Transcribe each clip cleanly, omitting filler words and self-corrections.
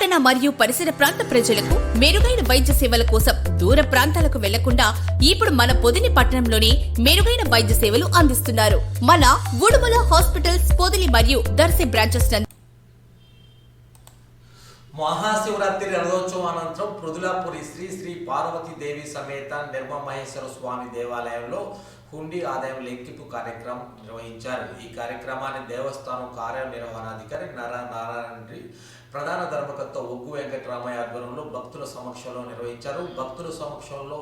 తెలంగాణ మరియు పరిసర ప్రాంత ప్రజలకు మెరుగైన వైద్య సేవల కోసం దూర ప్రాంతాలకు వెళ్లకుండా ఇప్పుడు మన పొదిలి పట్టణంలోనే మెరుగైన వైద్య సేవలు అందిస్తున్నారు. మన ఉడుమల హాస్పిటల్స్ పొదిలి మరియు దర్శి బ్రాంచెస్. మహాశివరాత్రి రథోత్సవం అనంతరం పృథులాపురి శ్రీ శ్రీ పార్వతీదేవి సమేత నిర్మమహేశ్వర స్వామి దేవాలయంలో హుండీ ఆదాయం లెక్కింపు కార్యక్రమం నిర్వహించారు. ఈ కార్యక్రమాన్ని దేవస్థానం కార్యనిర్వహణాధికారి నారాయణ ప్రధాన ధర్మకర్త ఒగ్గు వెంకటరామయ్య ఆధ్వర్యంలో భక్తుల సమక్షంలో నిర్వహించారు. భక్తుల సమక్షంలో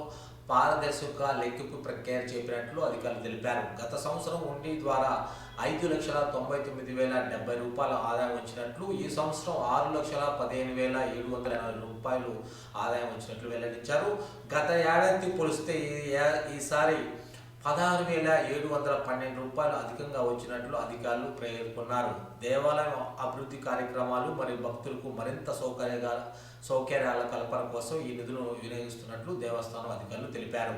పారదర్శక లెక్కింపు ప్రక్రియ చేపినట్లు అధికారులు తెలిపారు. గత సంవత్సరం హుండీ ద్వారా 5,99,070 రూపాయల ఆదాయం వచ్చినట్లు, ఈ సంవత్సరం 6,15,780 రూపాయలు ఆదాయం వచ్చినట్లు వెల్లడించారు. గత ఏడాది పోలిస్తే ఈసారి 16,712 రూపాయలు అధికంగా వచ్చినట్లు అధికారులు పేర్కొన్నారు. దేవాలయం అభివృద్ధి కార్యక్రమాలు మరియు భక్తులకు మరింత సౌకర్యాల కల్పన కోసం ఈ నిధులను వినియోగిస్తున్నట్లు దేవస్థానం అధికారులు తెలిపారు.